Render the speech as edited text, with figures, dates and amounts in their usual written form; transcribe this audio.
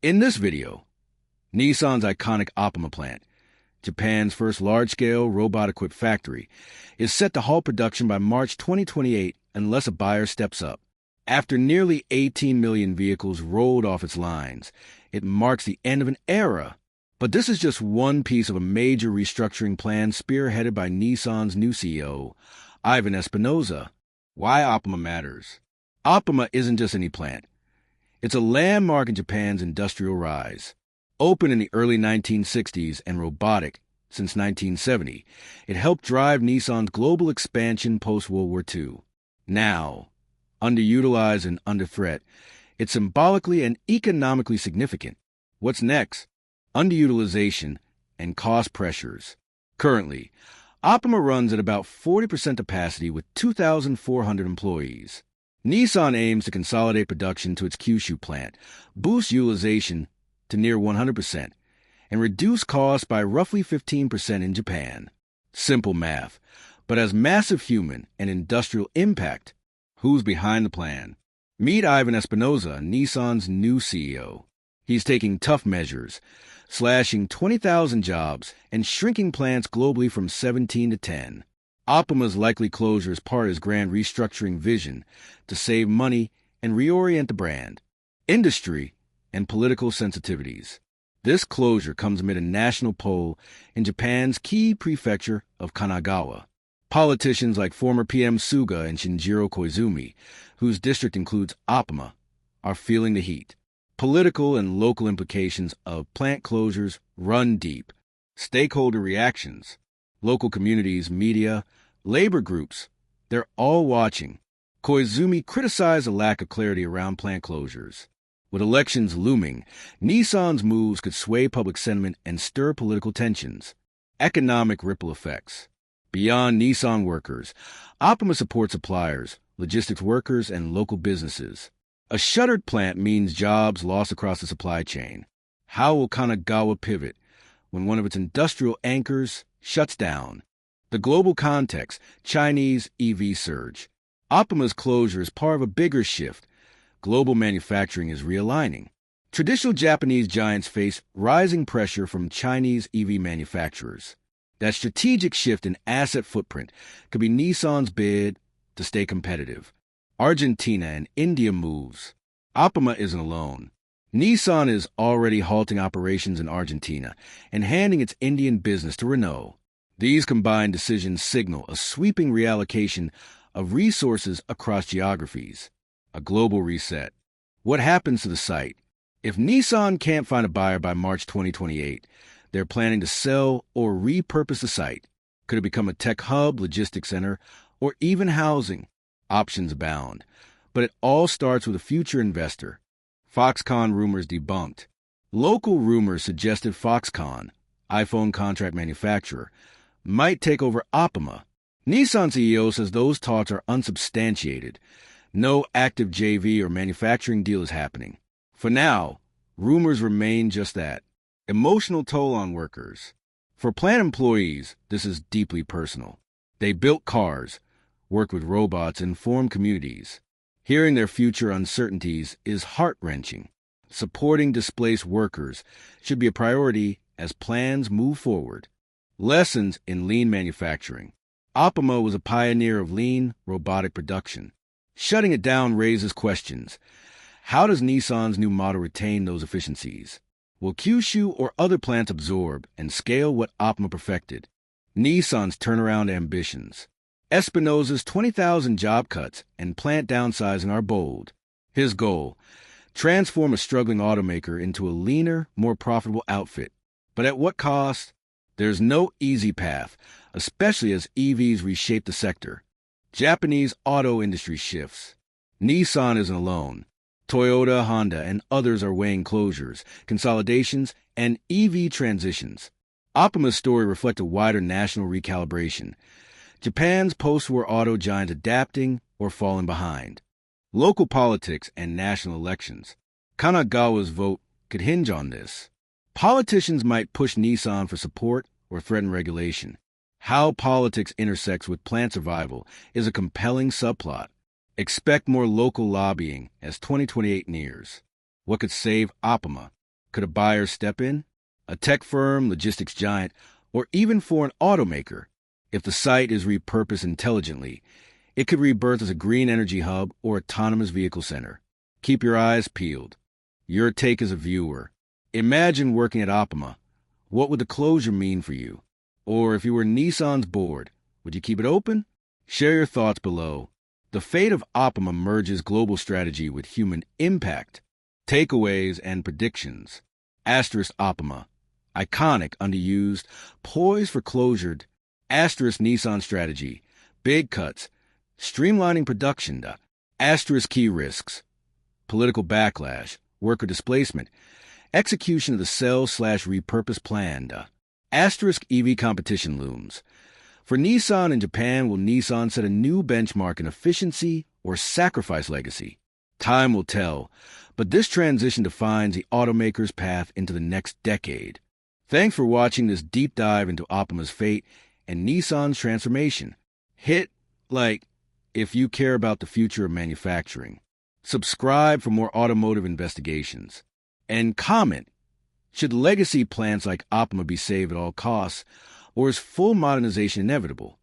In this video, Nissan's iconic Oppama plant, Japan's first large-scale robot-equipped factory, is set to halt production by March 2028 unless a buyer steps up. After nearly 18 million vehicles rolled off its lines, it marks the end of an era. But this is just one piece of a major restructuring plan spearheaded by Nissan's new CEO, Ivan Espinosa. Why Oppama matters. Oppama isn't just any plant. It's a landmark in Japan's industrial rise. Opened in the early 1960s and robotic since 1970, it helped drive Nissan's global expansion post-World War II. Now, underutilized and under threat, it's symbolically and economically significant. What's next? Underutilization and cost pressures. Currently, Oppama runs at about 40% capacity with 2,400 employees. Nissan aims to consolidate production to its Kyushu plant, boost utilization to near 100%, and reduce costs by roughly 15% in Japan. Simple math, but has massive human and industrial impact. Who's behind the plan? Meet Ivan Espinosa, Nissan's new CEO. He's taking tough measures, slashing 20,000 jobs and shrinking plants globally from 17 to 10. Oppama's likely closure is part of his grand restructuring vision to save money and reorient the brand, industry, and political sensitivities. This closure comes amid a national poll in Japan's key prefecture of Kanagawa. Politicians like former PM Suga and Shinjiro Koizumi, whose district includes Oppama, are feeling the heat. Political and local implications of plant closures run deep. Stakeholder reactions, local communities, media, labor groups, they're all watching. Koizumi criticized the lack of clarity around plant closures. With elections looming, Nissan's moves could sway public sentiment and stir political tensions. Economic ripple effects. Beyond Nissan workers, Oppama supports suppliers, logistics workers, and local businesses. A shuttered plant means jobs lost across the supply chain. How will Kanagawa pivot when one of its industrial anchors shuts down? The global context, Chinese EV surge. Oppama's closure is part of a bigger shift. Global manufacturing is realigning. Traditional Japanese giants face rising pressure from Chinese EV manufacturers. That strategic shift in asset footprint could be Nissan's bid to stay competitive. Argentina and India moves. Oppama isn't alone. Nissan is already halting operations in Argentina and handing its Indian business to Renault. These combined decisions signal a sweeping reallocation of resources across geographies, a global reset. What happens to the site? If Nissan can't find a buyer by March 2028, they're planning to sell or repurpose the site. Could it become a tech hub, logistics center, or even housing? Options abound. But it all starts with a future investor. Foxconn rumors debunked. Local rumors suggested Foxconn, iPhone contract manufacturer, might take over Oppama. Nissan CEO says those talks are unsubstantiated. No active JV or manufacturing deal is happening. For now, rumors remain just that. Emotional toll on workers. For plant employees, this is deeply personal. They built cars, work with robots, and form communities. Hearing their future uncertainties is heart-wrenching. Supporting displaced workers should be a priority as plans move forward. Lessons in lean manufacturing. Oppama was a pioneer of lean robotic production. Shutting it down raises questions. How does Nissan's new model retain those efficiencies? Will Kyushu or other plants absorb and scale what Oppama perfected? Nissan's turnaround ambitions. Espinosa's 20,000 job cuts and plant downsizing are bold. His goal, transform a struggling automaker into a leaner, more profitable outfit. But at what cost? There's no easy path, especially as EVs reshape the sector. Japanese auto industry shifts. Nissan isn't alone. Toyota, Honda, and others are weighing closures, consolidations, and EV transitions. Oppama's story reflects a wider national recalibration. Japan's post-war auto giant adapting or falling behind. Local politics and national elections. Kanagawa's vote could hinge on this. Politicians might push Nissan for support or threaten regulation. How politics intersects with plant survival is a compelling subplot. Expect more local lobbying as 2028 nears. What could save Oppama? Could a buyer step in? A tech firm, logistics giant, or even for an automaker? If the site is repurposed intelligently, it could rebirth as a green energy hub or autonomous vehicle center. Keep your eyes peeled. Your take as a viewer. Imagine working at Oppama. What would the closure mean for you? Or if you were Nissan's board, would you keep it open? Share your thoughts below. The fate of Oppama merges global strategy with human impact. Takeaways and predictions. Asterisk Oppama. Iconic, underused, poised for closure. Asterisk Nissan strategy. Big cuts. Streamlining production. Asterisk key risks. Political backlash. Worker displacement. Execution of the sell/repurpose plan. Asterisk EV competition looms. For Nissan in Japan, will Nissan set a new benchmark in efficiency or sacrifice legacy? Time will tell, but this transition defines the automaker's path into the next decade. Thanks for watching this deep dive into Oppama's fate and Nissan's transformation. Hit like if you care about the future of manufacturing. Subscribe for more automotive investigations. And comment, should legacy plants like Oppama be saved at all costs, or is full modernization inevitable?